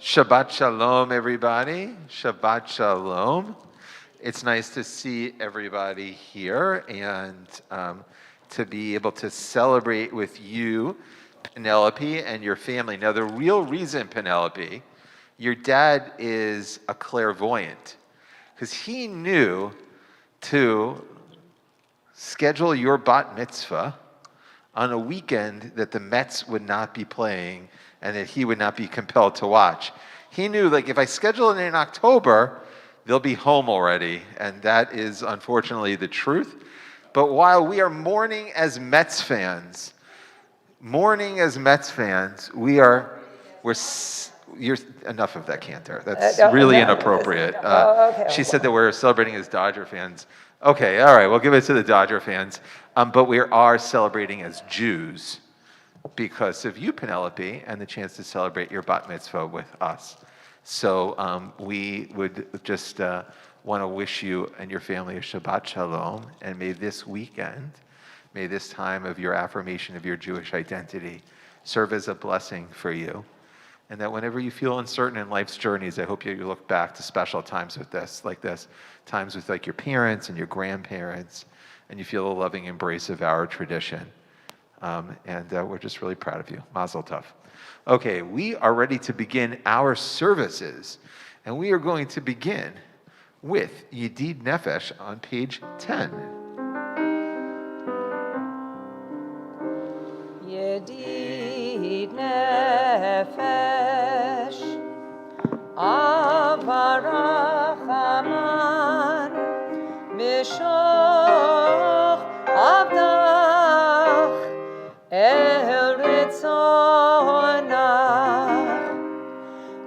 Shabbat Shalom, everybody. Shabbat Shalom. It's nice to see everybody here and to be able to celebrate with you, Penelope, and your family. Now, the real reason, Penelope, your dad is a clairvoyant because he knew to schedule your bat mitzvah on a weekend that the Mets would not be playing and that he would not be compelled to watch. He knew, like, if I schedule it in October, they'll be home already, and that is unfortunately the truth. But while we are mourning as Mets fans, you're enough of that cantor. That's really inappropriate. Okay. She said that we're celebrating as Dodger fans. Okay, all right, we'll give it to the Dodger fans. But we are celebrating as Jews because of you, Penelope, and the chance to celebrate your bat mitzvah with us. So we would just want to wish you and your family a Shabbat Shalom, and may this weekend, may this time of your affirmation of your Jewish identity serve as a blessing for you. And that whenever you feel uncertain in life's journeys, I hope you look back to special times with this, like this, times with like your parents and your grandparents, and you feel the loving embrace of our tradition. And we're just really proud of you. Mazel tov. Okay, we are ready to begin our services, and we are going to begin with Yedid Nefesh on page 10. Yedid Nefesh Avarachaman Mishoch Avdach El Ritzonach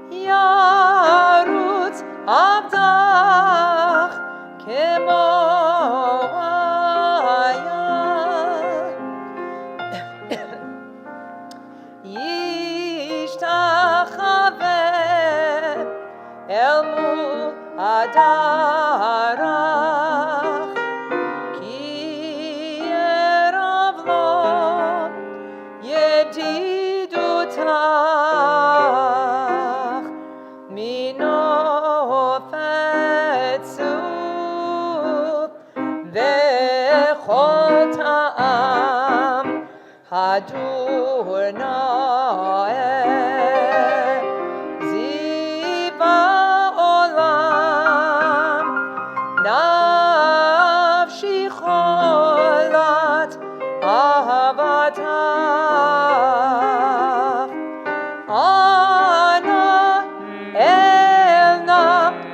Yarutz Avdach Kemo Yishtachaveh El Mu'adarach Ki Erov Lo Yedidutach Mino Fetzu V'chol Ta'am Hadur Noeh Ziva Olam Nafshi Cholat Ahavatach Ana Elna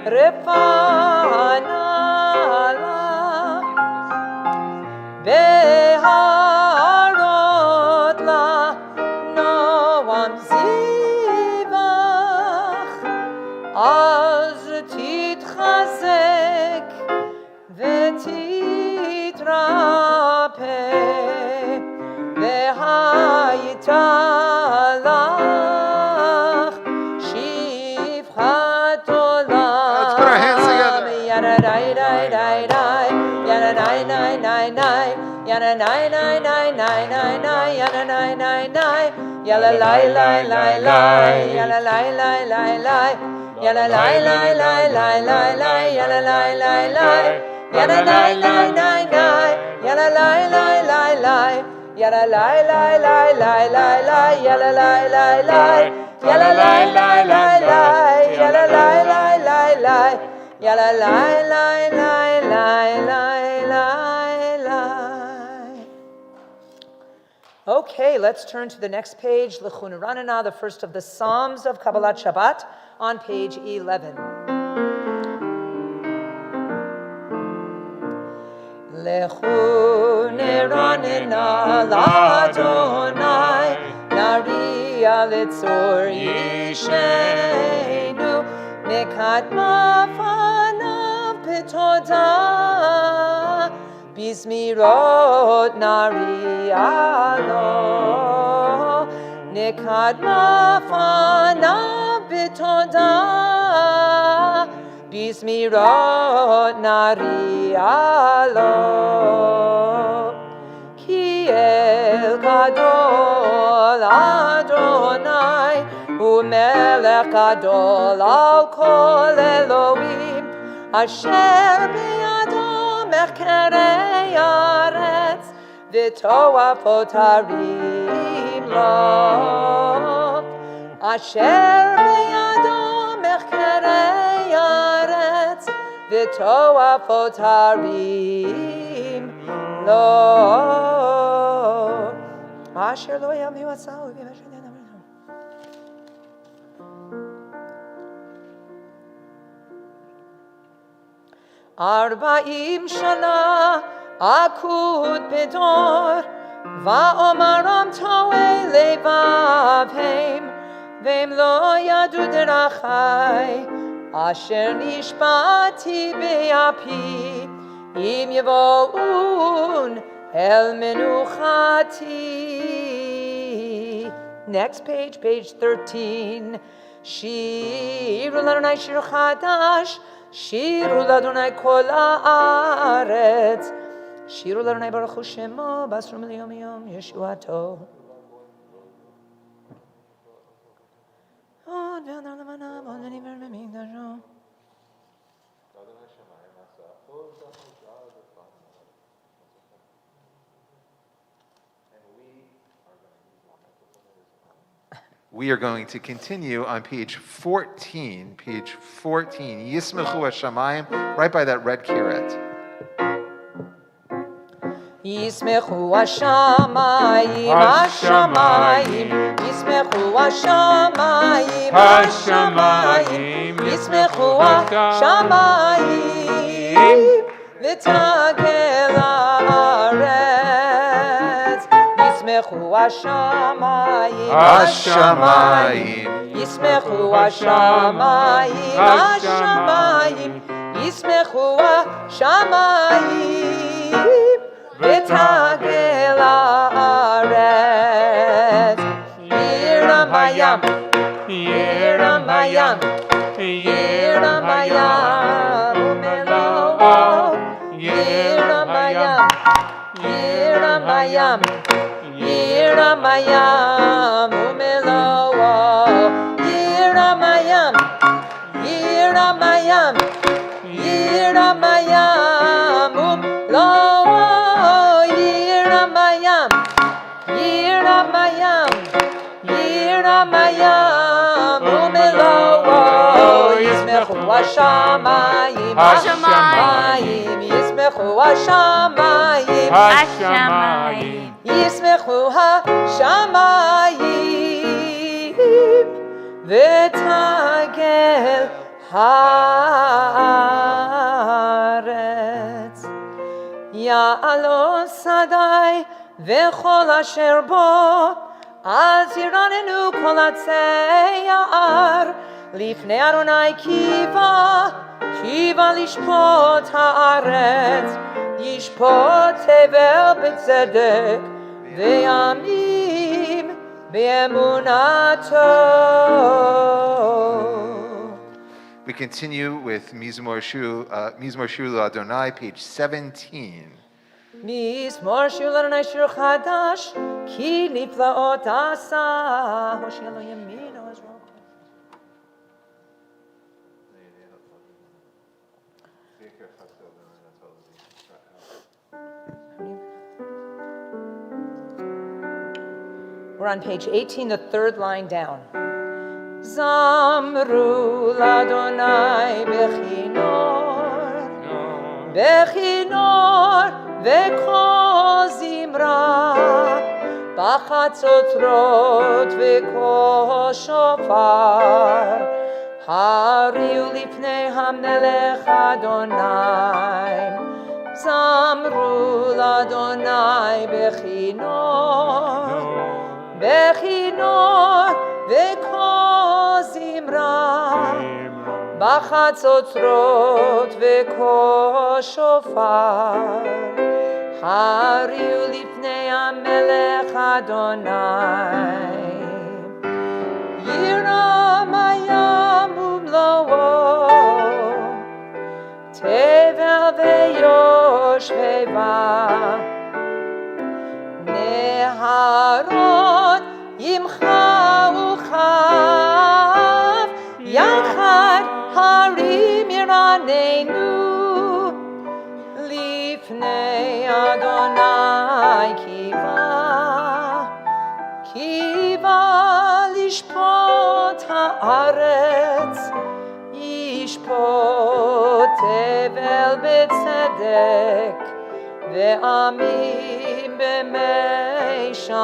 Refana Beharot La Noam Zivach Az Titchazek V'titrapeh V'hayitalach Shivchat Olam. Let's put our hands together. Yada-dai-dai-dai-dai, yada-dai-dai-dai-dai, yada-dai-dai-dai-dai-dai, yada-dai-dai-dai, yada-lai-lai-lai-lai, yada-lai-lai-lai-lai, yada-lai-lai-lai-lai-lai, yada-lai-lai-lai, yada-lai-lai-lai-lai, yada-lai-lai-lai-lai, yada-lai-lai-lai-lai-lai, yada-lai-lai-lai, yada-lai-lai-lai-lai, yada-lai-lai-lai-lai, yada-lai-lai-lai-lai-lai. Okay, let's turn to the next page, L'chun Ranana, the first of the Psalms of Kabbalat Shabbat, on page 11. L'chun Ranana l'Adonai, Nariya l'tzor yishenu, Mekadma fanav b'todah, Bizmirot Nariya lo, Nekadma fanav b'todah, Bizmirot Nariya lo, Ki el gadol Adonai, ומלך גדול על כל אלוהים, אשר בידו מחקרי הארץ, ותועפות הרים לו. אשר בידו מחקרי הארץ, ותועפות הרים לו. אשר לא יביאו עצהו ובמשך ידם. 40 שנה אקוד בדור, ואומרם טועה לבבהם, והם לא ידעו דרכי, אשר נשבעתי באפי, אם יבואון אל מנוחתי. Next page, page 13. שירו לאדוני שיר חדש, שירו לאדוני כל הארץ, שירו לאדוני ברוך הוא שמו, בסרו מיום יום ישועתו. עוד וענר לבנה, עוד וניבר במקדשו. We are going to continue on page 14. Page 14. Yismechu Hashamayim, right by that red caret. ישמחו השמיים, השמיים, ישמחו השמיים, השמיים, ישמחו השמיים, ותגל הארץ. ישמחו השמיים, השמיים, ישמחו השמיים, השמיים, ישמחו השמיים, ותגל הארץ. ירם הים, ירם הים, ירם הים ומלואו, ירם הים, ירם הים, ירם הים ומלואו, ירם הים, ירם הים, ירם הים ומלואו, ירם הים, ירם הים, ירם הים ומלואו. ישמחו השמיים, השמיים, ישמחו השמיים, השמיים, ישמחו השמיים, ותגל הארץ. יעלו שדי וכל אשר בו, אל תרננו כל עצי יער, לפני אדוני קיווה לשפוט הארץ, ישפוט תבל בצדק, וימים באמונתו. We continue with Mizmor Shir Adonai, page 17. מזמור שיר לאדוני שיר חדש, כי נפלאות עשה, הושיע לו ימינו עזרו. We're on page 18, the third line down. Zamru l'Adonai bechinor, bechinor v'kol zimra, b'chatzotrot v'kol shofar, hariu lifnei hamelech Adonai. Zamru l'Adonai bechinor, bechinor v'kol zimra, b'chatzotrot v'kol shofar, hariu lifnei hamelech Adonai. Yiram hayam umlo'o, tevel ve'yoshveva, neharot ימחאו חי לפנינו, לפני אדוני קיווה לשפוט הארץ, ישפוט תבל בצדק, ועמים במישרים.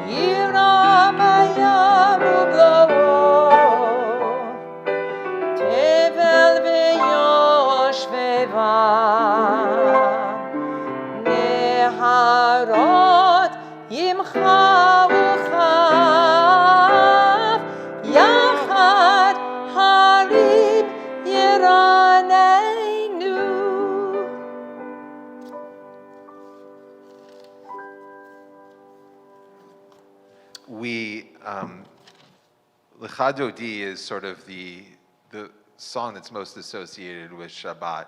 ירם הים ובלואו, תבל ויושבם, נהרות ימחאו כף, יחד הרים ירננו. Lecha Dodi is sort of the song that's most associated with Shabbat.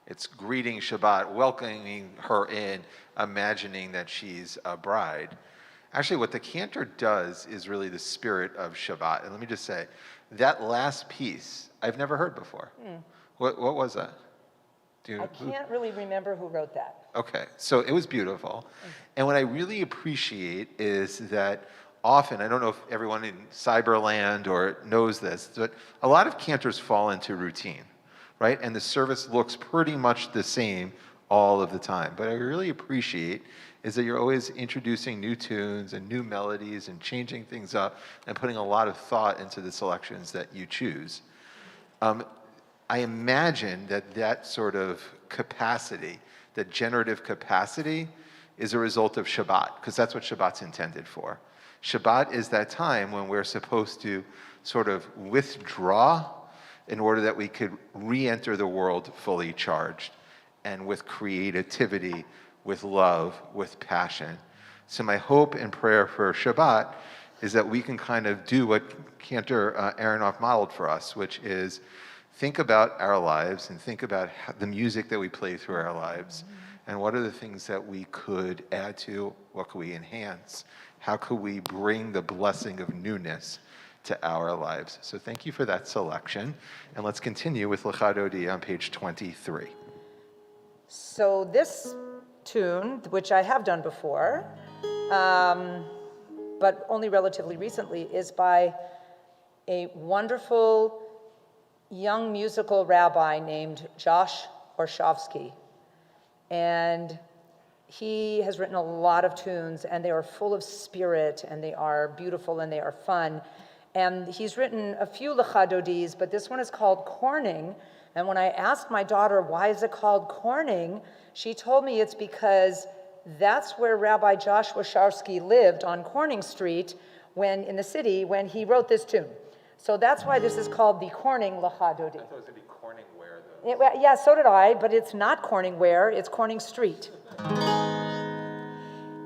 It's greeting Shabbat, welcoming her in, imagining that she's a bride. Actually, what the cantor does is really the spirit of Shabbat. And let me just say, that last piece, I've never heard before. What was that? I can't really remember who wrote that. Okay, so it was beautiful. And what I really appreciate is that often, I don't know if everyone in Cyberland or knows this, but a lot of cantors fall into routine, right? And the service looks pretty much the same all of the time. But I really appreciate is that you're always introducing new tunes and new melodies and changing things up and putting a lot of thought into the selections that you choose. I imagine that sort of capacity, that generative capacity, is a result of Shabbat, because that's what Shabbat's intended for. Shabbat is that time when we're supposed to sort of withdraw in order that we could re-enter the world fully charged and with creativity, with love, with passion. So my hope and prayer for Shabbat is that we can kind of do what Cantor Aronoff modeled for us, which is think about our lives and think about the music that we play through our lives and what are the things that we could add to, what could we enhance, how could we bring the blessing of newness to our lives. So thank you for that selection. And let's continue with Lecha Dodi on page 23. So this tune, which I have done before, but only relatively recently, is by a wonderful young musical rabbi named Josh Orshovsky. And he has written a lot of tunes, and they are full of spirit, and they are beautiful, and they are fun. And he's written a few Lecha Dodis, but this one is called Corning. And when I asked my daughter, why is it called Corning? She told me it's because that's where Rabbi Josh Orshovsky lived on Corning Street in the city when he wrote this tune. So that's why this is called the Corning Lecha Dodi. I thought it was going to be Corningware, though. Yeah, so did I, but it's not Corningware, it's Corning Street.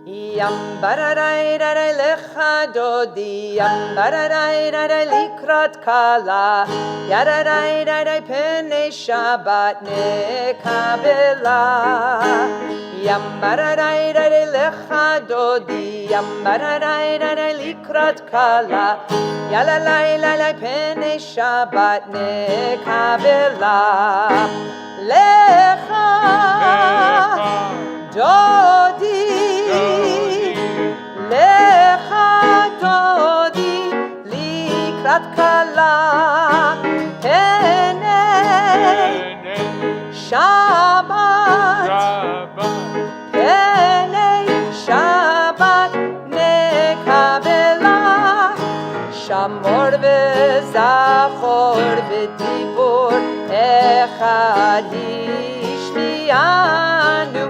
Yam bararai rarai lecha dodi, yam bararai rarai likrat kala, yararai rarai pene Shabbat nekabela. Yam bararai rarai lecha dodi, yam bararai rarai likrat kala, yalalai lalai pene Shabbat nekabela. Lecha dodi. Lecha dodi likrat kala, penei Shabbat, penei Shabbat nekabela, shamor vezachor v'dibur echad hishmianu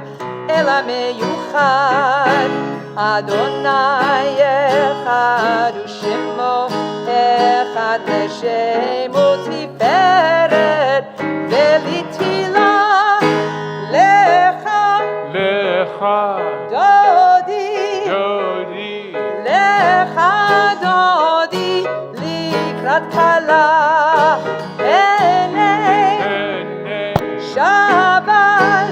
el hameyuchad. Adonai echad u'shemo echad l'shemo tiferet ve'litila lecha dodi lecha dodi likrat kala penei Shabbat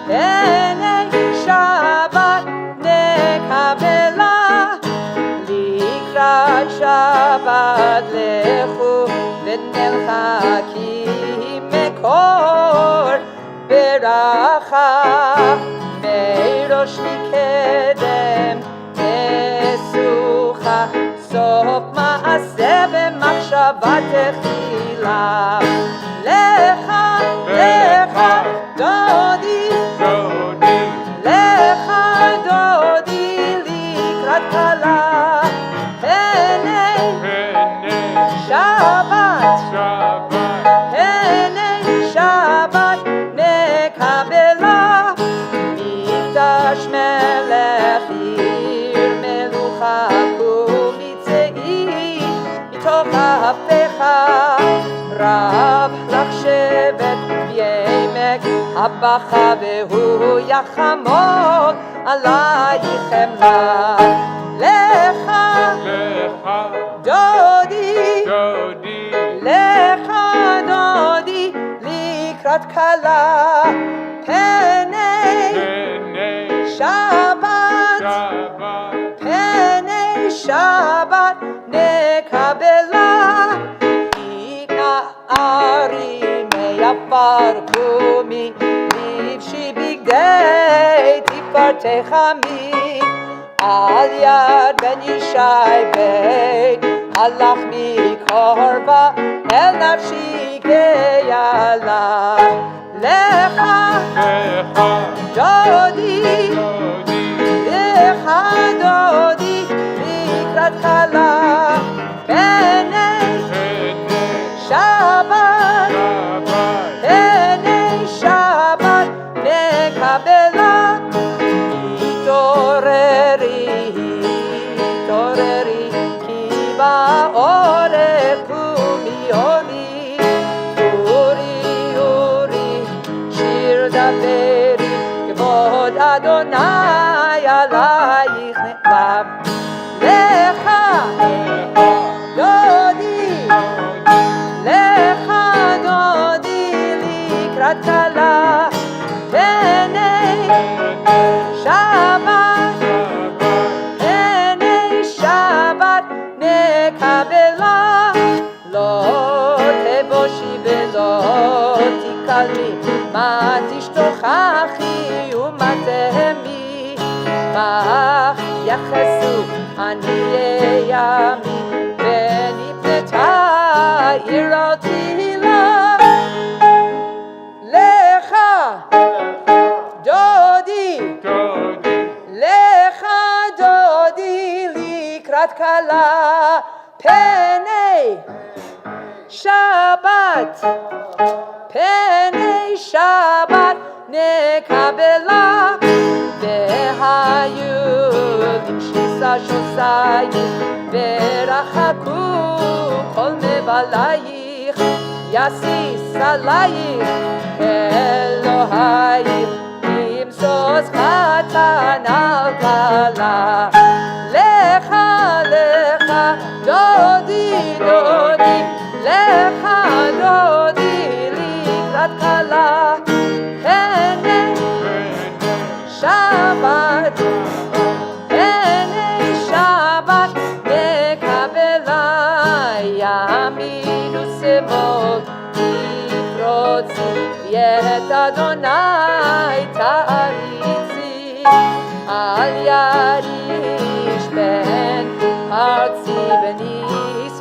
penei Shabbat nekabela likrat Shabbat lechu ונלחקים מקור ברכה מראש מקדם נסוכה סוף מעשה במחשבה תחילה לך דודי לך דודי לקראת כלה הנה שבת הנה שבת נקבלה מקדש מלך עיר מלוכה קומי צאי מתוך ההפכה רב לך שבט בימק הבכה והוא יחמוד עלייך חמלה לך דודי לך דודי לקראת כלה פני שבת פני שבת נקבלה נערים מעפר קומי לבשי בגדי תפארתך עמי על יד בן ישי בית הלך מקרבה אל נפשי גאלה לך דודי לך דודי לקראת כלה פני שבת פני שבת נקבלה התעוררי כי באורך קומי עולי אורי שיר דברי כבוד אדוני עלייך נעלם לך דודי לך דודי לקראת כלה פני שבת פני שבת נקבלה לא תבושי ולא תקלמי מה תשתוכחי ומה תהמי מה יחסו עניי ימי ונפנתה עירותי לה לך דודי לך דודי לקראת כלה פני שבת פני שבת נקבלה והיו למשיסה שוסייך ורחקו כל מבלייך יסיס עלייך אלוהייך ימסוס חתן על כלה לך דודי דודי לך דודי לקראת כלה פני שבת פני שבת נקבלה ימינו שמאל תפרוצי ואת אדוני תעריצי על יריש בן ארצי בני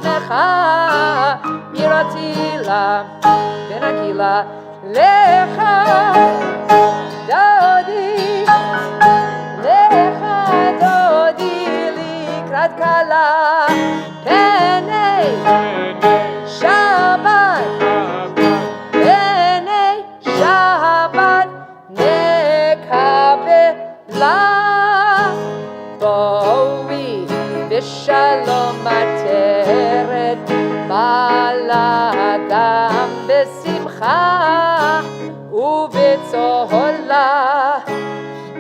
שמחה יראתי לה ונגילה לך דודי לך דודי לקראת כלה פני שבת פני שבת נקבלה בואי בשלום עטרת מעלה גם בשמחה ובצהלה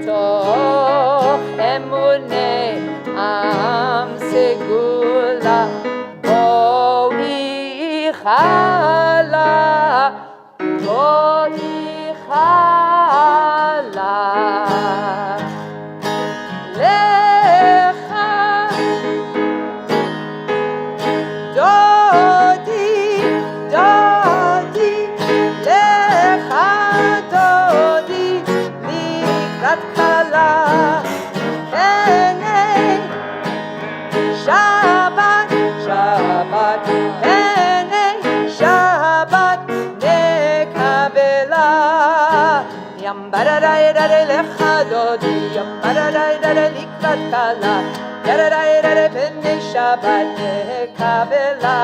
תוך אמוני עם סגולה בואי חלה בואי חלה לך דודי bararai dare lecha dodi, yam bararai dare likrat kala, yararai dare b'nei Shabbat nekabela,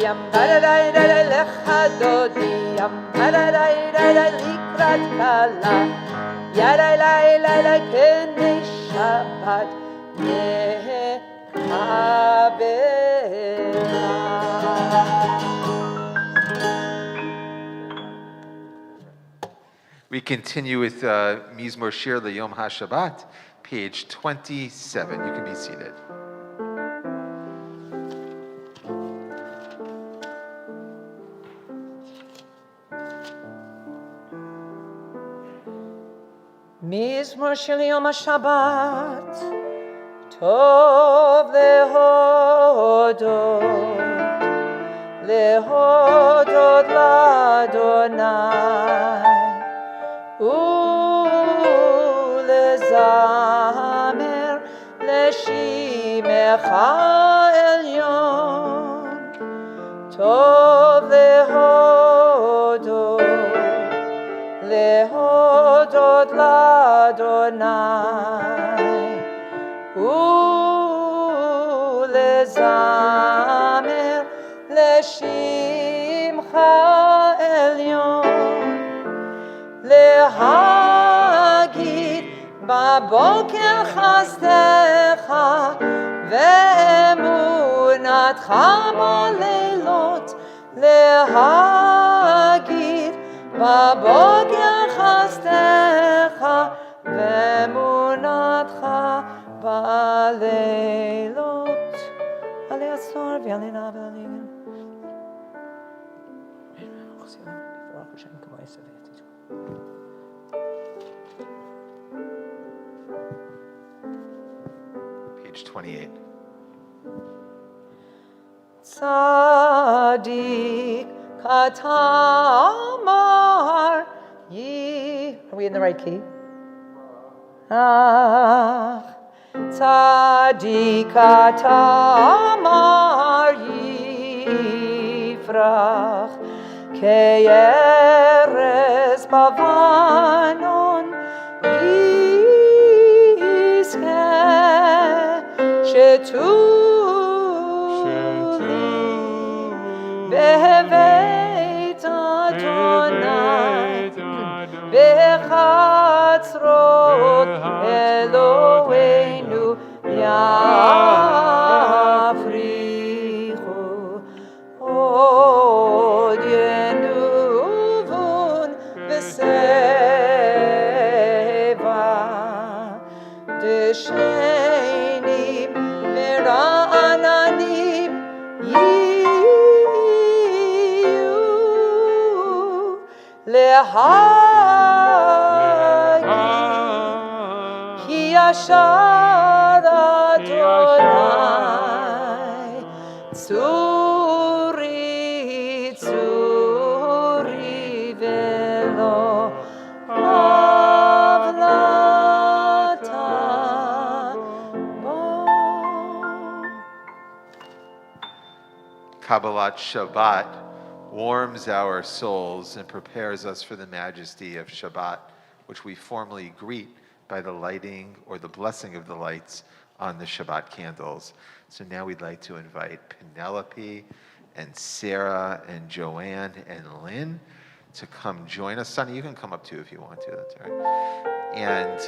yam bararai dare lecha dodi, yam bararai dare likrat kala, yarai lai lai lai b'nei Shabbat nekabela. We continue with Mizmor Shir L'Yom HaShabbat, page 27. You can be seated. Mizmor Shir L'Yom HaShabbat, Tov lehodot l'Adonai, ולזמר לשמך עליון, טוב להודות לאדוני, ולזמר לשמך עליון, להגיד בבוקר חסדך ואמונתך בלילות, להגיד בבוקר חסדך ואמונתך בלילות. עלי עשור ועלי נע ועלי גן. Page 28. Tzadik katamar yi. Are we in the right key? Tzadik katamar yifrach keyeres bavanon yizke shetuli beveit Adonai bechatzrot Eloheinu yafrichu od yenuvun v'seva deshenim v'ra'ananim yiyu lehagi ki yashar Adonai tzuri velo avlata bo. Kabbalat Shabbat warms our souls and prepares us for the majesty of Shabbat, which we formally greet by the lighting or the blessing of the lights on the Shabbat candles. So now we'd like to invite Penelope and Sarah and Joanne and Lynn to come join us. Sonny, you can come up too if you want to, that's all right. And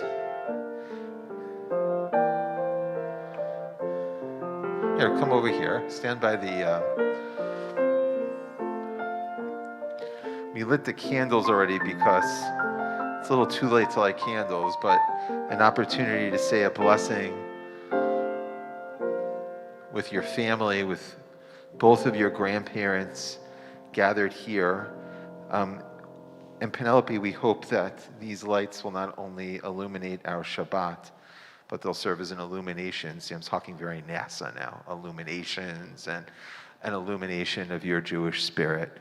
here, come over here, stand by the, we lit the candles already because it's a little too late to light candles, but an opportunity to say a blessing with your family, with both of your grandparents gathered here. And Penelope, we hope that these lights will not only illuminate our Shabbat, but they'll serve as an illumination. See, I'm talking very NASA now. Illuminations and an illumination of your Jewish spirit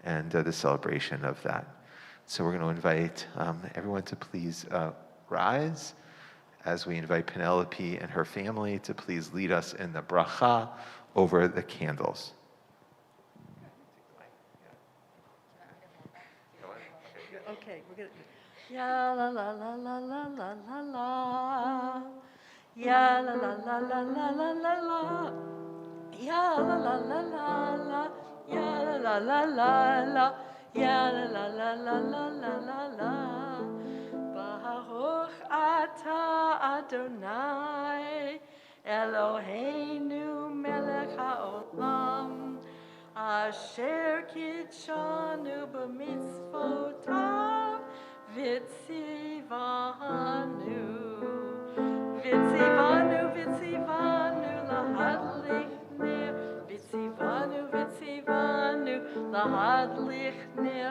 and the celebration of that. So we're going to invite everyone to please rise as we invite Penelope and her family to please lead us in the bracha over the candles. Okay, we're gonna. Ya la la la la la la la la. Ya la la la la la la la la. Ya la la la la la. Ya la la la la la. Ya la la la la la la la la. Baruch atah Adonai Eloheinu melech haolam asher kitshanu b'mitzvotav v'tzivanu lahadlich ner v'tzivanu lahadlich ner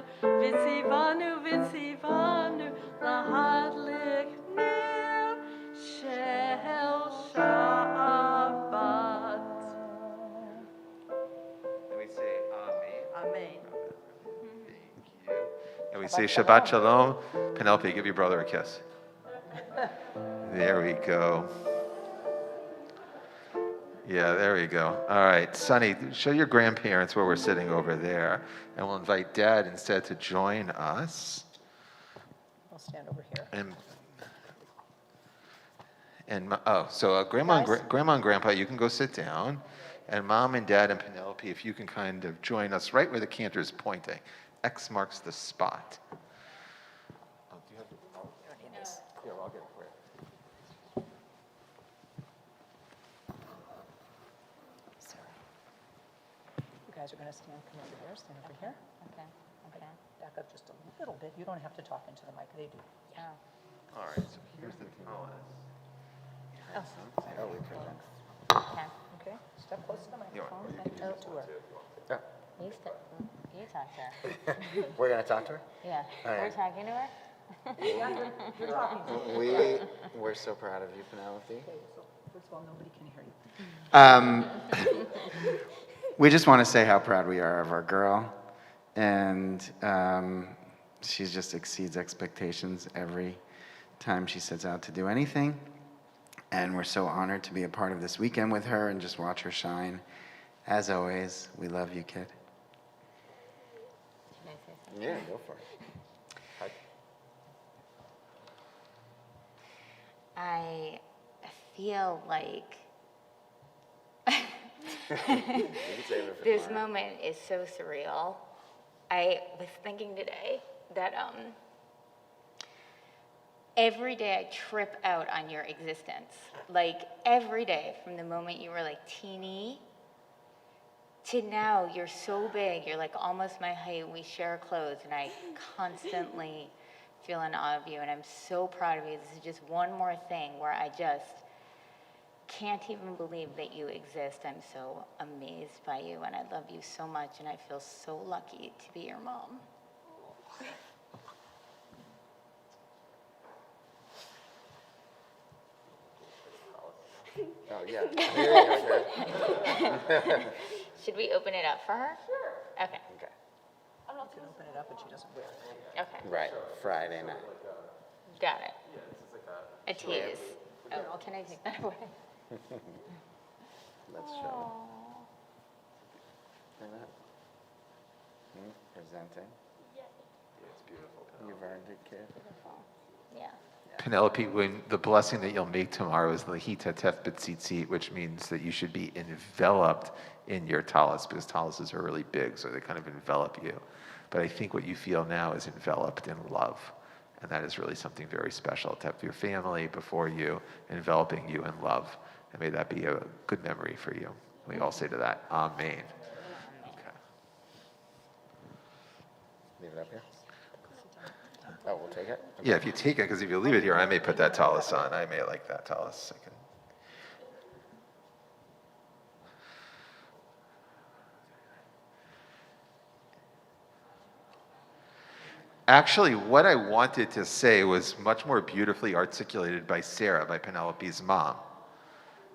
v'tzivanu lahadlich ner shel Shabbat. And we say Amen. Amen. Thank you. And we say Shabbat Shalom. Penelope, give your brother a kiss. There we go. Yeah, there we go. All right, Sonny, show your grandparents where we're sitting over there. And we'll invite Dad instead to join us. I'll stand over here. So Grandma and, Guys? Grandma and Grandpa, you can go sit down. And Mom and Dad and Penelope, if you can kind of join us right where the cantor is pointing. X marks the spot. Oh, do you have Here, I'll get it for you. Sarah. You guys are going to stand, come over here, stand over here. Okay, okay. Back up just a little bit. You don't have to talk into the mic. They do. Oh. All right, so here's the tallis. Oh, we present. Okay. Okay, step close to the microphone. Oh, Sure. you talk to her. We're gonna talk to her. Yeah. All We're right. talking to her? You're talking to me. We're so proud of you, Penelope. Okay, so first of all, nobody can hear you. We just want to say how proud we are of our girl, and she just exceeds expectations every time she sets out to do anything. And we're so honored to be a part of this weekend with her and just watch her shine. As always, we love you, kid. Should I say something? Yeah, go for it. I feel like this moment is so surreal. I was thinking today that every day I trip out on your existence. Like every day, from the moment you were like teeny to now, you're so big, you're like almost my height, we share clothes, and I constantly feel in awe of you, and I'm so proud of you. This is just one more thing where I just can't even believe that you exist. I'm so amazed by you, and I love you so much, and I feel so lucky to be your mom. Oh yeah. There you go. Should we open it up for her? Sure. Okay. Okay. I don't know if you can open it up, but she doesn't wear it. Okay. Right. Friday night. Got it. A tease. Oh, can I take that away? Let's show. Look at that. Presenting. It's beautiful. You've earned it, kid. Yeah. Penelope, when the blessing that you'll make tomorrow is Lahita Tef B'tzitzit, which means that you should be enveloped in your tallis, because tallises are really big, so they kind of envelop you. But I think what you feel now is enveloped in love. And that is really something very special to have your family before you, enveloping you in love. And may that be a good memory for you. We all say to that, Amen. Okay. Leave it up here. Oh, we'll take it. Yeah, if you take it, because if you leave it here, I may put that tallis on. I may like that tallis. I can. Actually, what I wanted to say was much more beautifully articulated by Sarah, by Penelope's mom,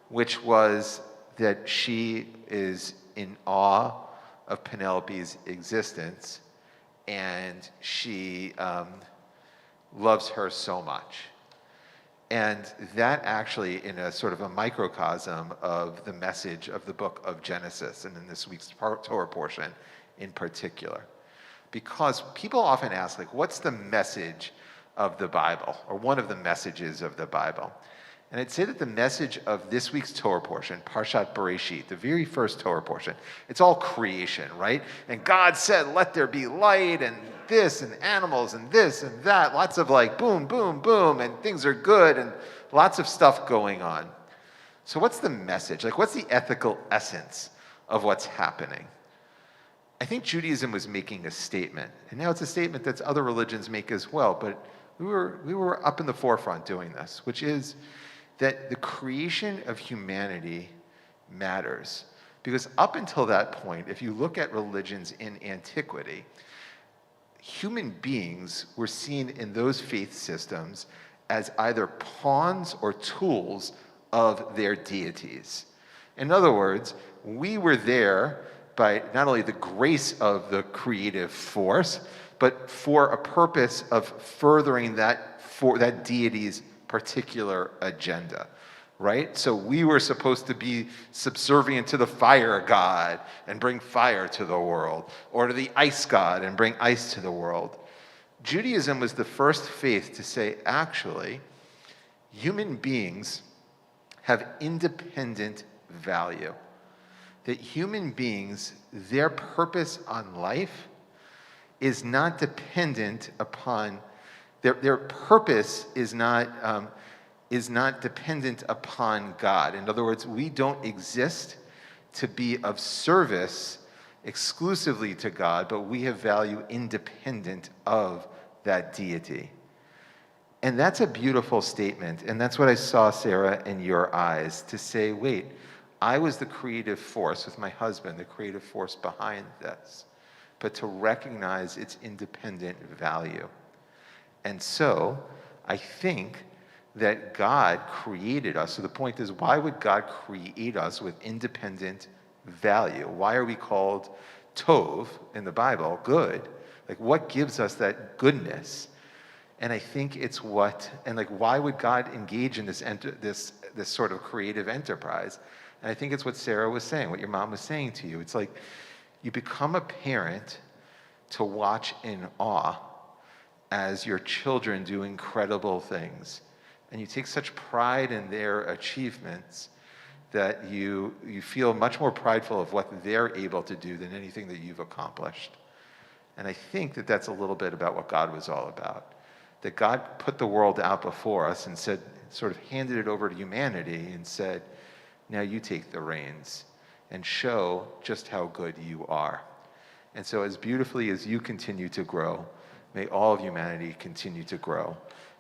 which was that she is in awe of Penelope's existence, and she loves her so much. And that actually, in a sort of a microcosm of the message of the book of Genesis, and in this week's Torah portion in particular. Because people often ask, like, what's the message of the Bible, or one of the messages of the Bible. And I'd say that the message of this week's Torah portion, Parshat Bereshit, the very first Torah portion, it's all creation, right? And God said, let there be light, and this, and animals, and this, and that. Lots of like boom, boom, boom, and things are good, and lots of stuff going on. So what's the message? Like, what's the ethical essence of what's happening? I think Judaism was making a statement, and now it's a statement that other religions make as well, but we were up in the forefront doing this, which is that the creation of humanity matters. Because up until that point, if you look at religions in antiquity, human beings were seen in those faith systems as either pawns or tools of their deities. In other words, we were there by not only the grace of the creative force, but for a purpose of furthering that deity's particular agenda, right? So we were supposed to be subservient to the fire god and bring fire to the world, or to the ice god and bring ice to the world. Judaism was the first faith to say, actually, human beings have independent value. That human beings, their purpose on life is not dependent upon their purpose is not dependent upon God. In other words, we don't exist to be of service exclusively to God, but we have value independent of that deity. And that's a beautiful statement. And that's what I saw, Sarah, in your eyes, to say, wait, I was the creative force with my husband, the creative force behind this, but to recognize its independent value. And so I think that God created us. So the point is, why would God create us with independent value? Why are we called tov in the Bible, good? Like, what gives us that goodness? And I think it's why would God engage in this sort of creative enterprise? And I think it's what Sarah was saying, what your mom was saying to you. It's like you become a parent to watch in awe as your children do incredible things. And you take such pride in their achievements that you feel much more prideful of what they're able to do than anything that you've accomplished. And I think that that's a little bit about what God was all about. That God put the world out before us and said, sort of handed it over to humanity and said, now you take the reins and show just how good you are. And so as beautifully as you continue to grow, may all of humanity continue to grow.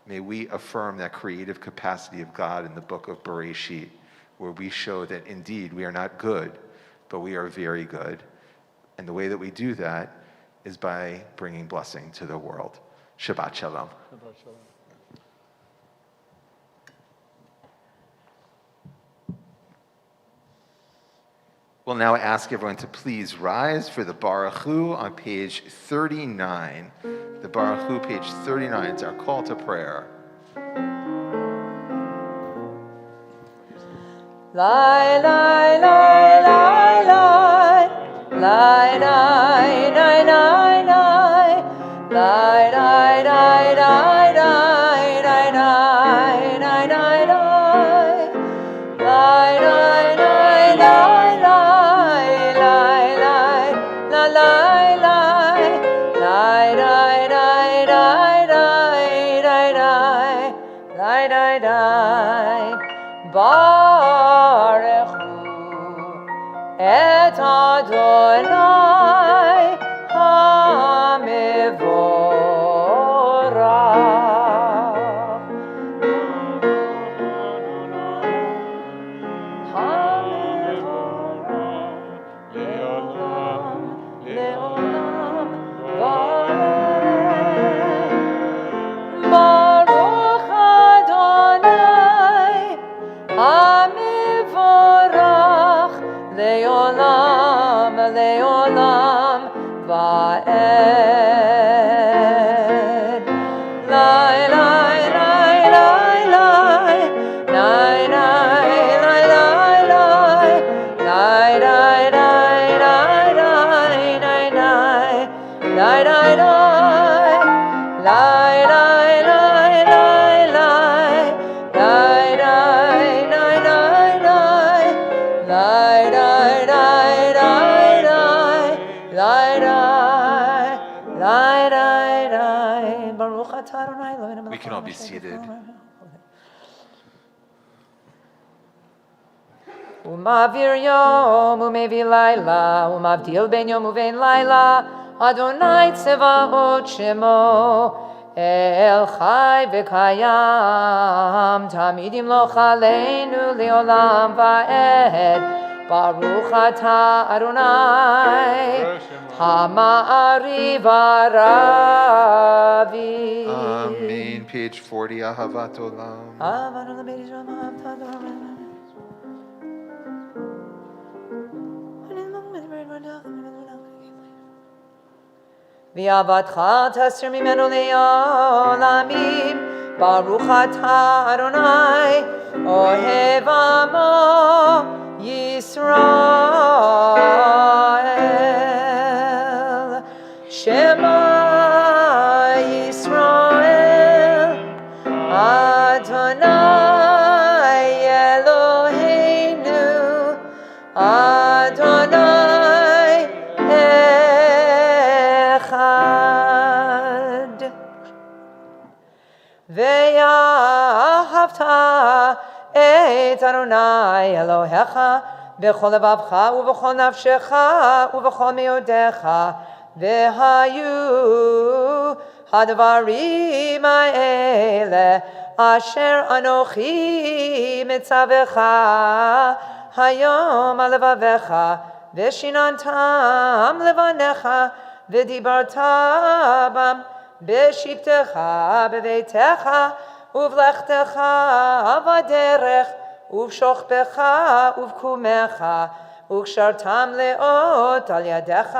May we affirm that creative capacity of God in the book of Bereshit, where we show that indeed we are not good, but we are very good. And the way that we do that is by bringing blessing to the world. Shabbat Shalom. Shabbat Shalom. We'll now ask everyone to please rise for the Baruch Hu on page 39. The Baruch Hu, page 39, it's our call to prayer. Lai, lai, lai, lai, lai. Lai, lai, lai, lai, lai. Lai, lai, lai, lai, lai, lai, lai, lai, lai, lai. Lai, lai, lai, lai, lai, lai, lai, la, lai, lai. Lai, lai, lai, lai, lai, lai, lai, lai, lai, lai. Baruch Hu et Adonai HaMevorach. HaMevorach le'olam, le'olam varech. Baruch Adonai HaMevorach le'olam, le'olam be seated. ומעביר יום ומביא לילה, ומבדיל בין יום ובין לילה, אדוני צבאות שמו, אל חי וקיים, תמיד ימלוך עלינו לעולם ועד, ברוך אתה אדוני, המעריב הרבי. Amen. Page 40, Ahavat Olam. אהבת עולם בית ישראל, אהבת עולם. ואהבתך תסר ממנו לעולמים, ברוך אתה אדוני, אוהב עמו ישראל. שמע ישראל, אדוני אלוהינו, אדוני אחד. ואהבת את אדוני אלוהיך בכל לבבך ובכל נפשך ובכל מאודיך, והיו הדברים האלה אשר אנוכי מצווך היום על לבביך, ושיננתם לבניך, ודיברת בם בשבתך בביתך ובלכתך בדרך ובשוכבך ובקומך, וקשרתם לאות על ידיך,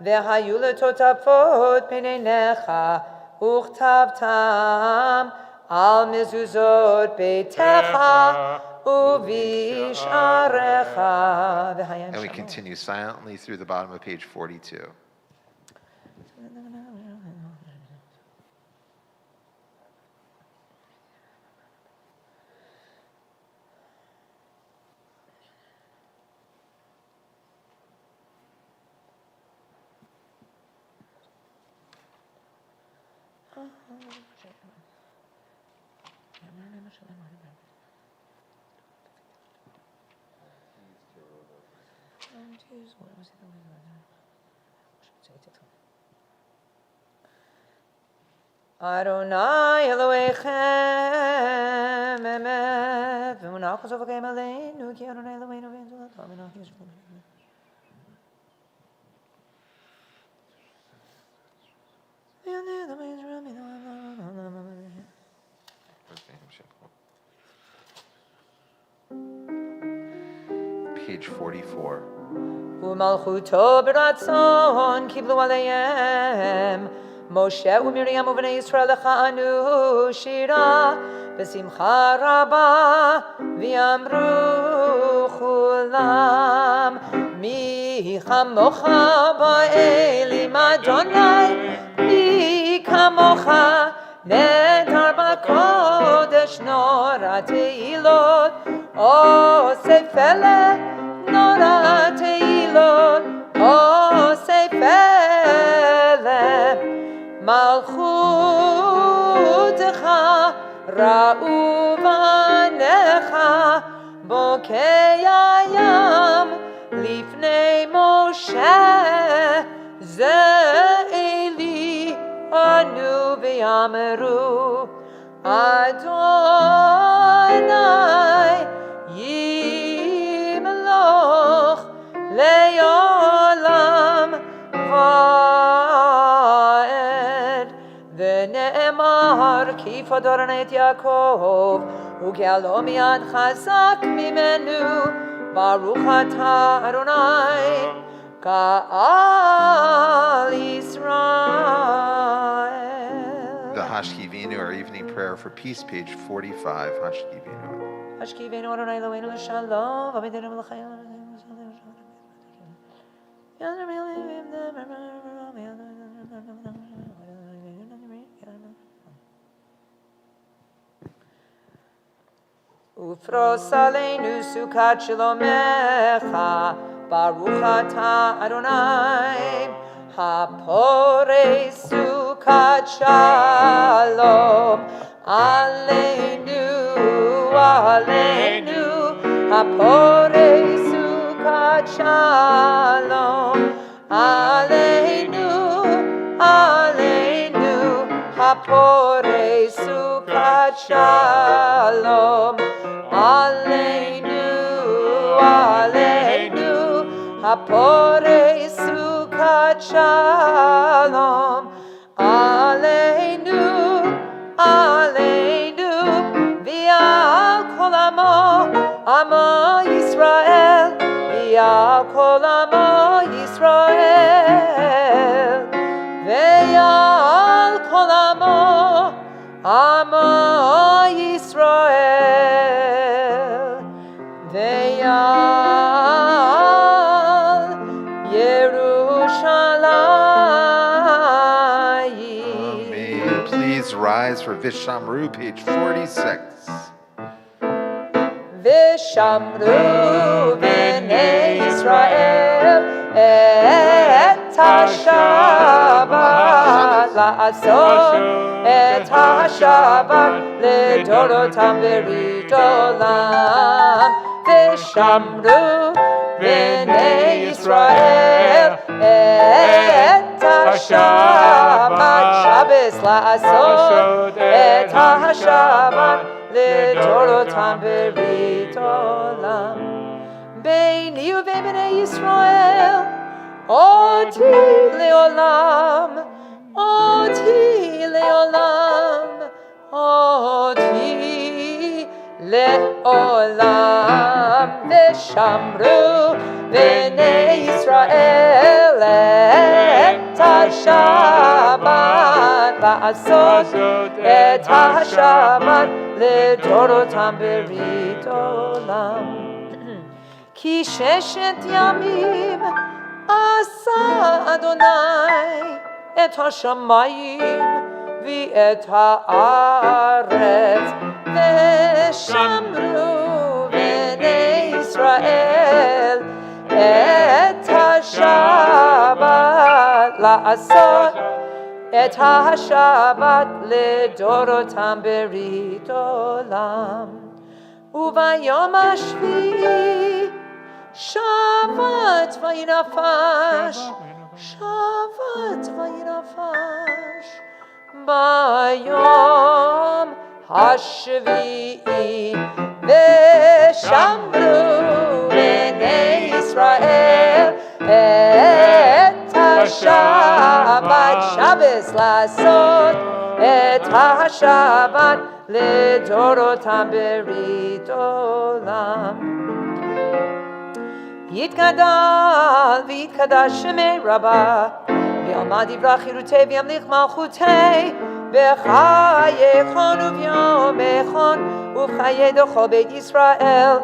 והיו לטוטפות בין עיניך, וכתבתם על מזוזות ביתך ובשעריך. And we continue silently through the bottom of page 42. Adonai Elohechem emet, v'munach v'zovachem aleinu, ki Adonai Eloheinu v'enzolat, v'munach Yisrael. Page 44. ומלכותו ברצון קיבלו עליהם משה ומרים ובני ישראל לכהנו שירה בשמחה רבה, ויאמרו כולם מי כמוך באלים אדוני, מי כמוך נדר בקודש נורא תהילות, עושה פלא נורא תהילות, עושה פלא. מלכותך ראו בניך, בוקע ים לפני משה, זה אלי אנו ויאמרו אדוני ימלוך לעולם ועד. ונאמר כי פדרנה את יעקב וגאלו מיד חזק ממנו, ברוך אתה אדוני גאל ישראל. The Hashkivinu, our evening prayer for peace, page 45. Hashkivinu. השכיבנו אדוני אלוהינו לשלום, ועמידנו מלכנו. ופרוס עלינו סוכת שלומך, ברוך אתה אדוני, הפורש סוכת שלום Aleinu, Aleinu, Haporei Sukkot Shalom. Aleinu, Aleinu, Haporei Sukkot Shalom. Aleinu, Aleinu, Haporei Sukkot Shalom. Aleinu, Aleinu, V'al kol Amo Yisrael, V'al kol Amo Yisrael, V'al kol Amo Yisrael, V'al Yerushalayim. Amen. Please rise for Vishamru, page 46. Vishamru b'nei Yisrael et ha-Shabbat la'asot et ha-Shabbat לדורותם ברית עולם. Vishamru b'nei Yisrael et ha-Shabbat Shabbos la'asot et ha-Shabbat לדורותם ברית עולם. ביני ובין בני ישראל אותי לעולם, אותי לעולם, אותי לעולם. ושמרו בני ישראל את השבת לעשות את השבת לדורותם ברית עולם. כי ששת ימים עשה אדוני את השמיים ואת הארץ, ושמרו בני ישראל את השבת לעשות את השבת לדורותם ברית עולם. וביום השביעי שבת וינפש, שבת וינפש. ביום השביעי ושמרו בני ישראל את השבת, שבס לעשות את השבת לדורותם ברית עולם. יתגדל ויתקדש שמי רבה, וילמד דברי חירותי וימליך מלכותי, בחייכון וביומכון ובחיי דכל בית ישראל,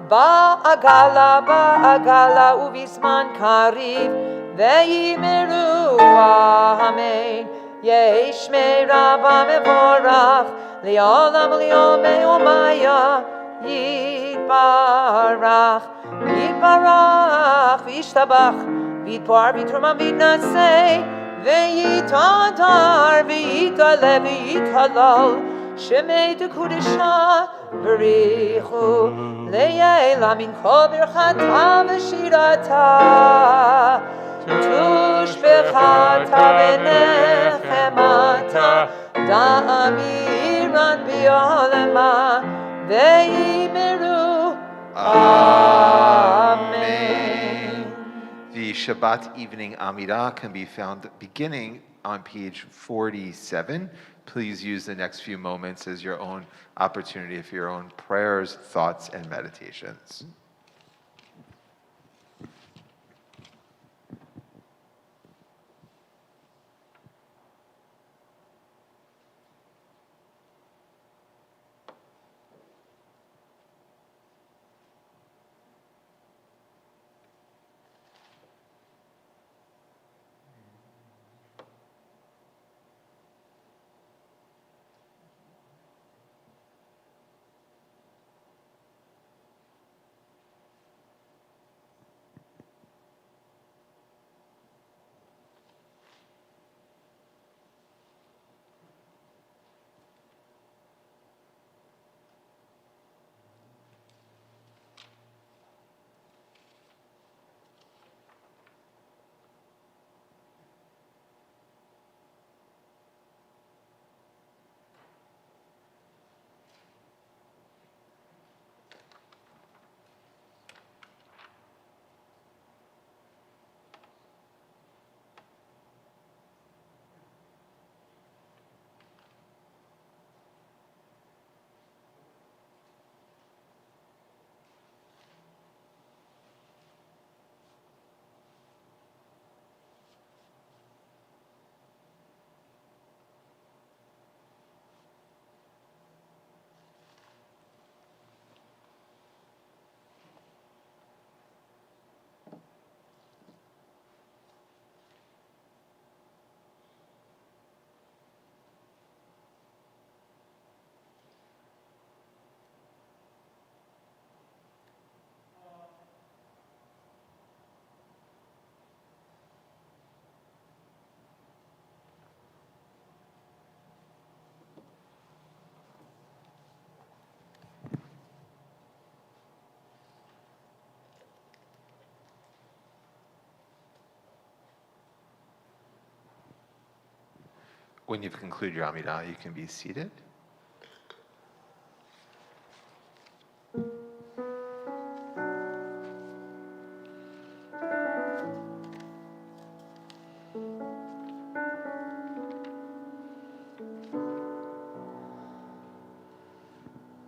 בעגלה בעגלה ובזמן קריב, ויאמרו אמן. יהי שמי רבה מבורך לעולם וליומי ומיה, יתברך יתברך וישתבח ויתפאר ויתרומם ויתנשא ויתהדר ויתעלה ויתהלל, שמי דקודשה בריחו לעילא מן כל ברכתה ושירתה, תושבחתה ונחמתה, דאמירן בעולמה, ויאמרו Amen. The Shabbat evening Amidah can be found beginning on page 47. Please use the next few moments as your own opportunity for your own prayers, thoughts, and meditations. When you've concluded your Amidah, you can be seated.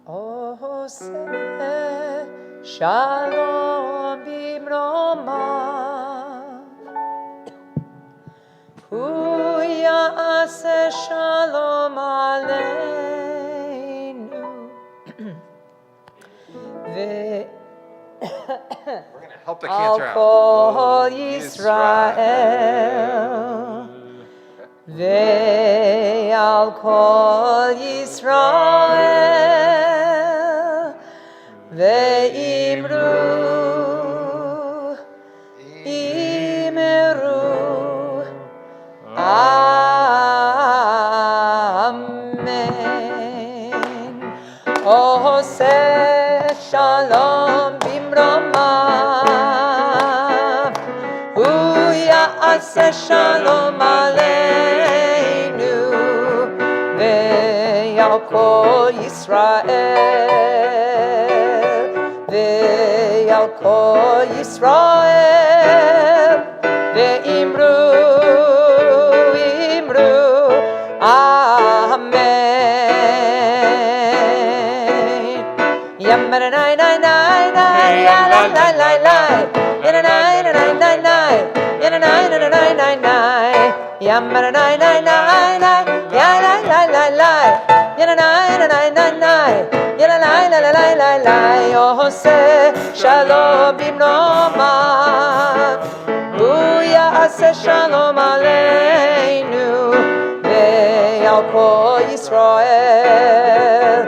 Ose shalom bimroma, hu ya'aseh shalom aleinu, ve We're going to help the al cancer out. kol Yisrael, ve al kol Yisrael. Ve'imru, imru, amen. Ose shalom bimroma, hu ya'aseh shalom aleinu, ve'al kol Yisrael. Ve'al kol Yisrael, ve'imru, imru, amen. Yammaranai, nai, nai, nai, ya la la la la, yananai, nai, nai, nai, yananai, nai, nai, nai, yammaranai, nai, nai, nai, ya la la la la, yananai, nai, nai, nai. La la la la la la la, Ose shalom bimroma, hu ya'aseh shalom aleinu, ve'al kol Yisrael,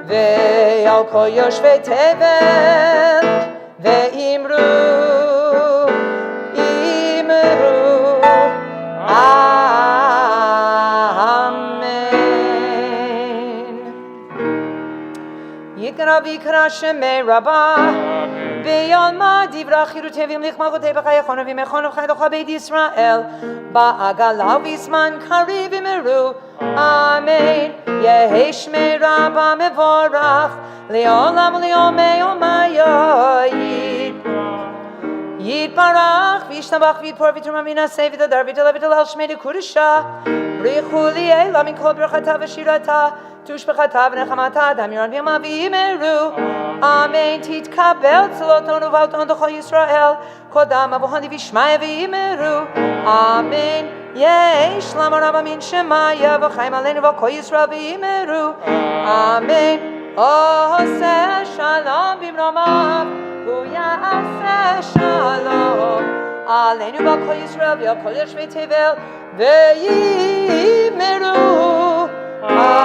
ve'al kol yoshvei tevel, ve'imru, imru, Yikra v'ikra shemei Rabbah, v'yalma divra chirutevim lichmalchotei b'chayachon v'mechon v'chaydocha beit Yisrael, ba'agala v'isman kariv v'meru, amen. Yehi shmei Rabbah mevorach, le'olam le'omei omayayid. Yitbarach v'yishtabach v'yitpor v'yitrum v'yinaseh v'yitadar v'yitala v'yitala al shmei d'kurusha, b'richu li'ela min kol berachata v'shirata, tush b'chata v'nechamata d'amiran v'yama v'imeru, amen. Titkabel tzloton uvauton d'chol Yisrael, kodam avohani v'yishmaya v'imeru, amen. Yesh lama rabba min shemaya v'chaim aleinu v'kol Yisrael v'imeru, amen. Oseh shalom bimromav, hu ya'aseh shalom aleinu v'kol Yisrael v'kol yoshvei tevel v'imeru, amen.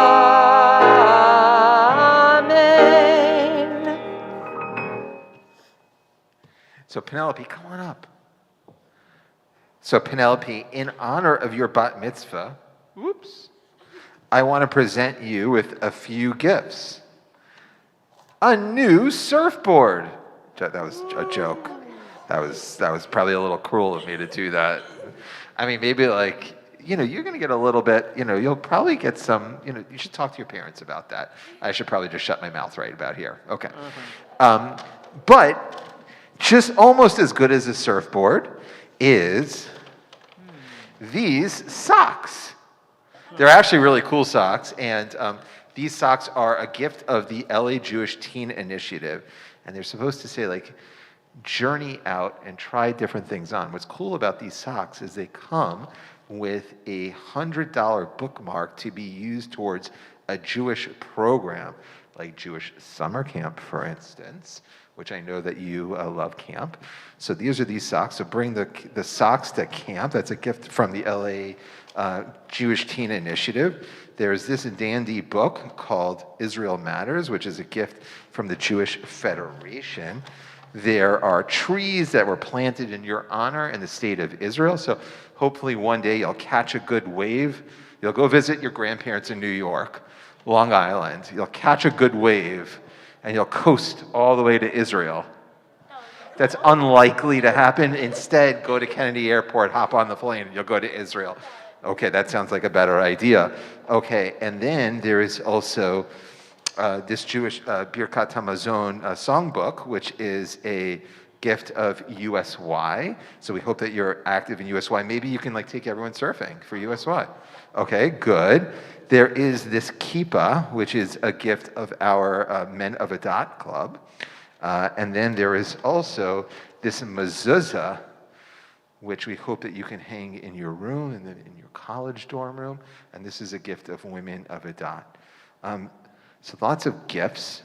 So Penelope, come on up. So Penelope, in honor of your bat mitzvah, I want to present you with a few gifts. A new surfboard. That was a joke. That was probably a little cruel of me to do that. I mean, maybe like, you're going to get a little bit, you'll probably get some, you should talk to your parents about that. I should probably just shut my mouth right about here. Okay. But just almost as good as a surfboard is these socks. They're actually really cool socks, and these socks are a gift of the LA Jewish Teen Initiative, and they're supposed to say, like, journey out and try different things on. What's cool about these socks is they come with a $100 bookmark to be used towards a Jewish program, like Jewish summer camp, for instance, which I know that you love camp. So these are these socks. So bring the socks to camp. That's a gift from the LA Jewish Teen Initiative. There's this dandy book called Israel Matters, which is a gift from the Jewish Federation. There are trees that were planted in your honor in the state of Israel. So hopefully one day you'll catch a good wave. You'll go visit your grandparents in New York, Long Island. You'll catch a good wave and you'll coast all the way to Israel. That's unlikely to happen. Instead, go to Kennedy Airport, hop on the plane, and you'll go to Israel. Okay, that sounds like a better idea. Okay, and then there is also this Jewish Birkat Hamazon songbook, which is a gift of USY. So we hope that you're active in USY. Maybe you can like take everyone surfing for USY. Okay, good. There is this kippah, which is a gift of our Men of Adat Club. And then there is also this mezuzah, which we hope that you can hang in your room and then in your college dorm room. And this is a gift of Women of Adat. So lots of gifts.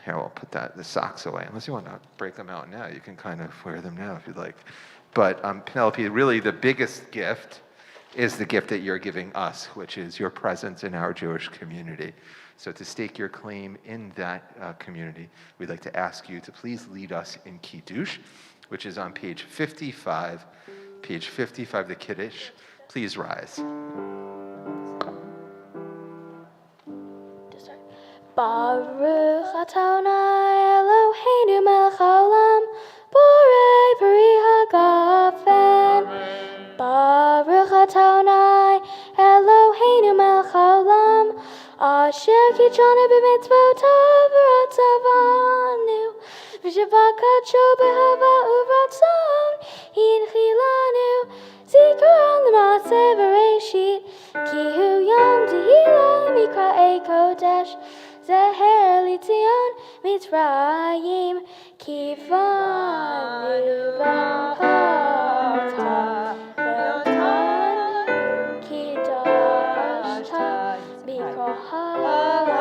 Here, we'll put the socks away. Unless you want to break them out now, you can kind of wear them now if you'd like. But Penelope, really the biggest gift is the gift that you're giving us, which is your presence in our Jewish community. So to stake your claim in that community, we'd like to ask you to please lead us in Kiddush, which is on page 55. Page 55, the Kiddush. Please rise. Baruch Adonai Eloheinu melech haolam, borei peri hagafen. Baruch Adonai Eloheinu melech haolam, asher kitchanu b'mitzvotav v'ratzavanu, v'shavakacho b'hava uvratzon, hinchilanu, zikaron l'maaseh v'reishit, ki hu yom tehila mikra'ei kodesh, Zeher Litzion Mitzrayim Kivanu V'Chata V'Otanu Kidashta B'Kol Ha'amim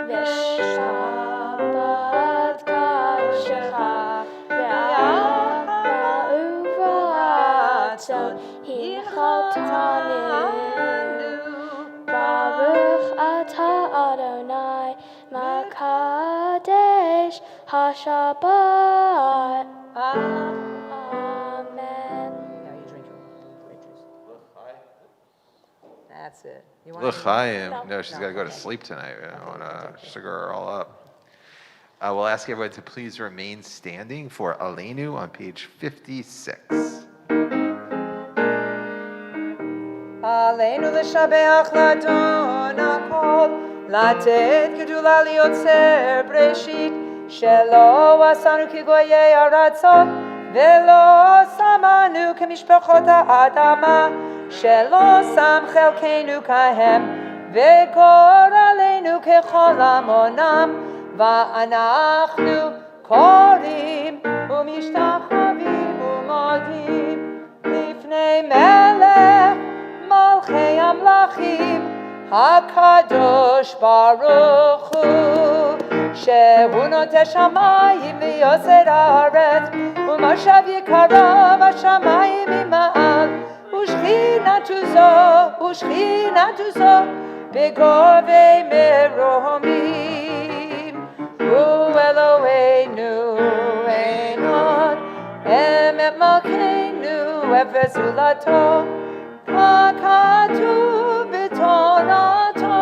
V'Shabbat Kadshecha V'Yahra Uvratzon Hinchaltanu Baruch Atah Adonai Makadesh HaShabbat. Amen. Now you drink your grape juice. That's it. You want L'chaim. No, she's got to go to sleep tonight. I don't want to sugar her all up. We'll ask everyone to please remain standing for Aleinu on page 56. עלינו לשבח לאדון הכל, לתת גדולה ליוצר בראשית, שלא עשנו כגויי ארצות, ולא שמנו כמשפחות האדמה, שלא שם חלקנו כהם, וגורלנו ככל עמונם, ואנחנו קוראים ומשתחווים ומודים לפני מלך מלכי המלכים, הקדוש ברוך הוא, שהוא נוטה שמיים ויוצר הארץ, ומשב יקרה בשמיים ממעל, ושכינתו זו בגובי מרומים. הוא אלוהינו אין עוד, אמת מלכנו אפס זולתו, ככתוב בתורתו,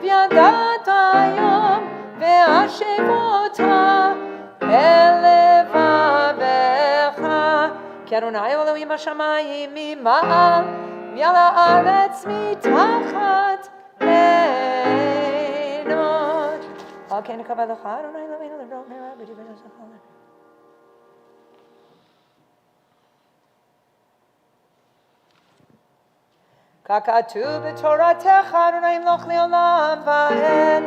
וידעת היום והשבותה אל לבבך. כי אדוני אלוהים בשמיים ממעל, ועל הארץ מתחת אין עוד. על כן נקווה לך אדוני אלוהינו לברוך מהרה בדברי זכר. ככתוב בתורתך אדוני ימלוך לעולם ועד,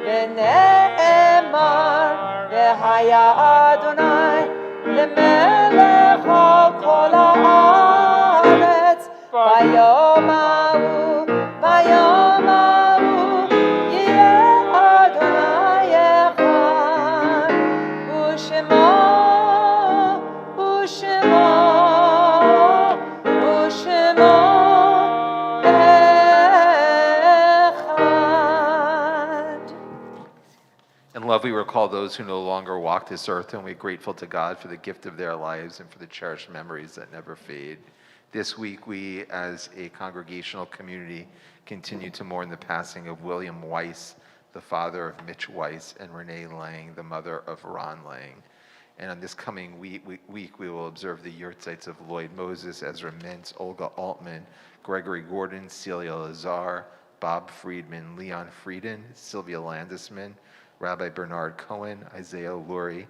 ונאמר והיה אדוני למלך על כל הארץ, ביום ההוא יהיה אדוני אחד, ושמו In love, we recall those who no longer walk this earth, and we're grateful to God for the gift of their lives and for the cherished memories that never fade. This week, we, as a congregational community, continue to mourn the passing of William Weiss, the father of Mitch Weiss, and Renee Lang, the mother of Ron Lang. And on this coming week, we will observe the yurtzites of Lloyd Moses, Ezra Mintz, Olga Altman, Gregory Gordon, Celia Lazar, Bob Friedman, Leon Frieden, Sylvia Landesman, Rabbi Bernard Cohen, Isaiah Lurie,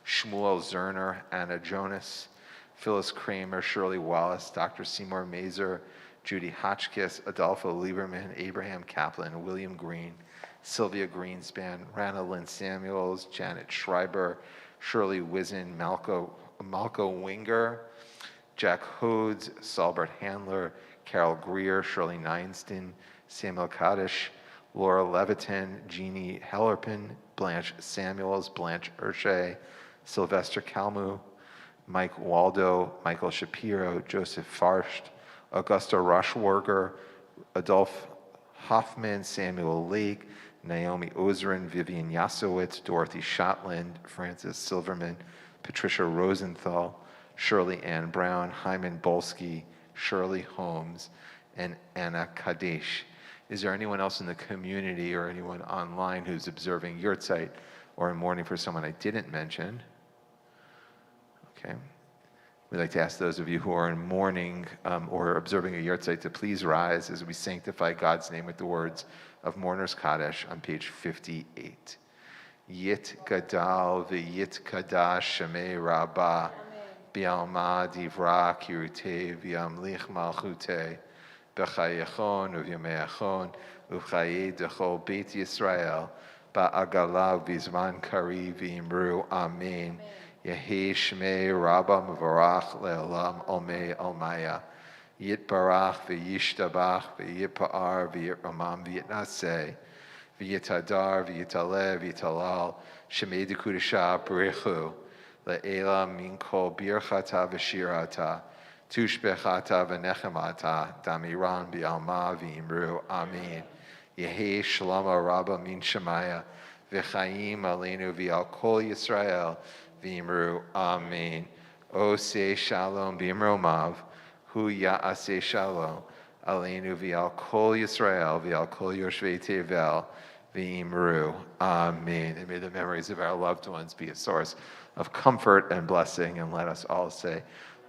Shmuel Zerner, Anna Jonas, Phyllis Kramer, Shirley Wallace, Dr. Seymour Mazer, Judy Hotchkiss, Adolfo Lieberman, Abraham Kaplan, William Green, Sylvia Greenspan, Rana Lynn Samuels, Janet Schreiber, Shirley Wizen, Malco Winger, Jack Hodes, Salbert Handler, Carol Greer, Shirley Neinston, Samuel Kaddish, Laura Levitin, Jeannie Hellerpin, Blanche Samuels, Blanche Urshay, Sylvester Kalmu, Mike Waldo, Michael Shapiro, Joseph Farsht, Augusta Rushwarger, Adolph Hoffman, Samuel Lake, Naomi Ozerin, Vivian Yasowitz, Dorothy Shotland, Francis Silverman, Patricia Rosenthal, Shirley Ann Brown, Hyman Bolsky, Shirley Holmes, and Anna Kadesh. Is there anyone else in the community or anyone online who's observing yurtzeit or in mourning for someone I didn't mention? Okay. We'd like to ask those of you who are in mourning or observing a yurtzeit to please rise as we sanctify God's name with the words of Mourner's Kaddish on page 58. Yit gadal v'yit kadash shemei rabbah bi'alma divra kirute v'yamlich malchute b'chayechon uv'yameachon uv'chaye dechol beit Yisrael ba'agala v'zman kari v'imru amen. Yehi shmei rabbah mevarach le'olam olmei olmaya. Yitbarach v'yishtabach v'yipa'ar v'yitramam v'yitnaseh v'yitadar v'yitaleh v'yitalal shemei dekudesha b'rechu le'ela min kol birchata v'shirata tushbechata v'nechemata damiran b'alma v'imru amen. Yehi shalom rabba min shemaya v'chaim aleinu v'al kol Yisrael v'imru amen. Oseh shalom b'imromav Hu ya'aseh shalom aleinu v'al kol Yisrael v'al kol yoshvei tevel v'imru. Amen. And may the memories of our loved ones be a source of comfort and blessing. And let us all say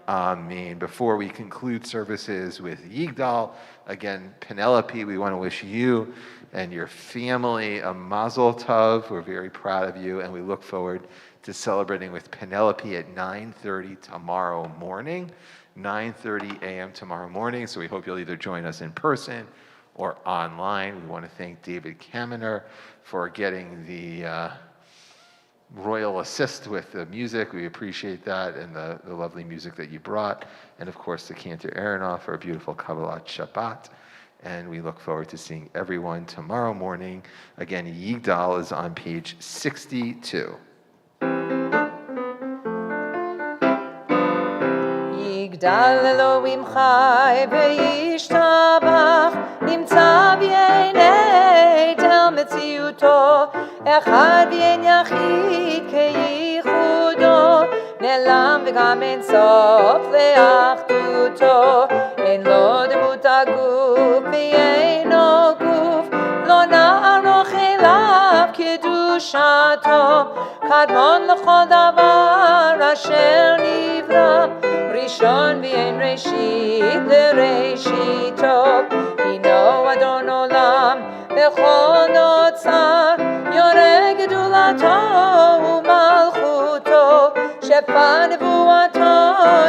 Amen. Before we conclude services with Yigdal, again, Penelope, we want to wish you and your family a mazel tov. We're very proud of you, and we look forward to celebrating with Penelope at 9:30 tomorrow morning. 9:30 a.m. tomorrow morning, so we hope you'll either join us in person or online. We want to thank David Kaminer for getting the royal assist with the music. We appreciate that, and the lovely music that you brought, and of course the Cantor Aronoff for a beautiful Kabbalat Shabbat. And we look forward to seeing everyone tomorrow morning. Again, Yigdal is on page 62. יגדל אלוהים חי וישתבח, נמצא בעיני תל מציאותו, אחד ואין יחיד כייחודו, נעלם וגם אין סוף לאחדותו, אין לו דמות הגוף ואינו גוף, לא נערוך אליו קדושתו, קדמון לכל דבר אשר נברא, ראשון ואין ראשית לראשיתו, הינו אדון עולם בכל נוצר, יורה גדולתו ומלכותו, שפע נבואתו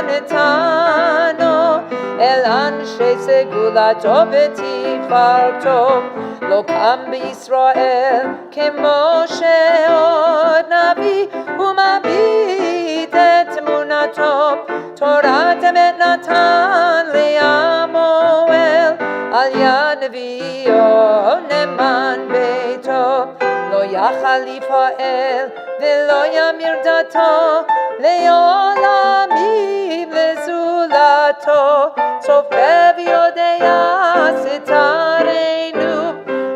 נתנו, אל אנשי סגולתו ותפארתו, לא קם בישראל כמו שעוד נביא, ומביט את תמונתו, תורת אמת נתן לעמו אל, על יד נביאו נאמן ביתו, לא יחליף האל ולא ימיר דתו, לעולמים לזולתו, צופה ויודע סתרנו,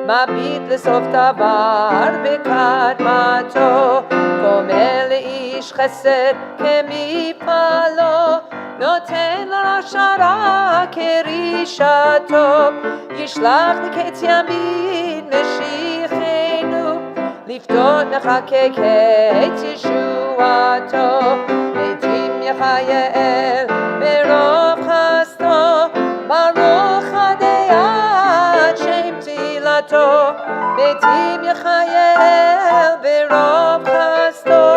מביט לסוף דבר בקדמתו, גומל לאיש חסד כמפעלו, נותן לרשע רע כרישתו, ישלח לקץ ימין משיחנו, לפדות נחכה קץ ישוע. תורתו, מתים יחייל ברוב חסדו, ברוך הדיין שם תהילתו, מתים יחייל ברוב חסדו,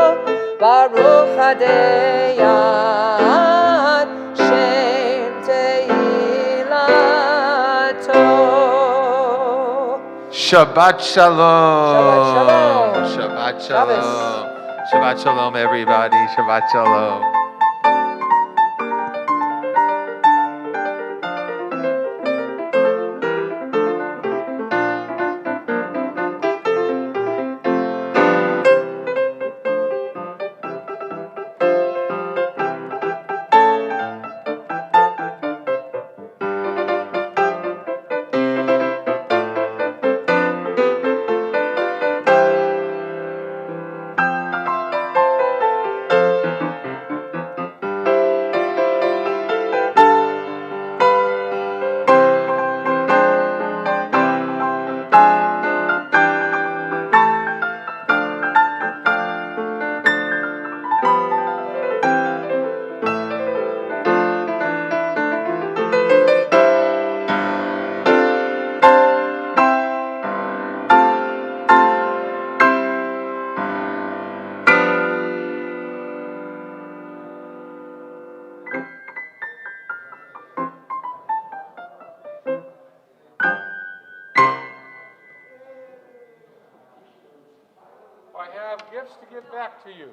ברוך הדיין שם תהילתו. Shabbat shalom. Shabbat shalom. Shabbat Shabbos. shalom. Shabbat shalom, everybody. Shabbat shalom. I have gifts to give back to you.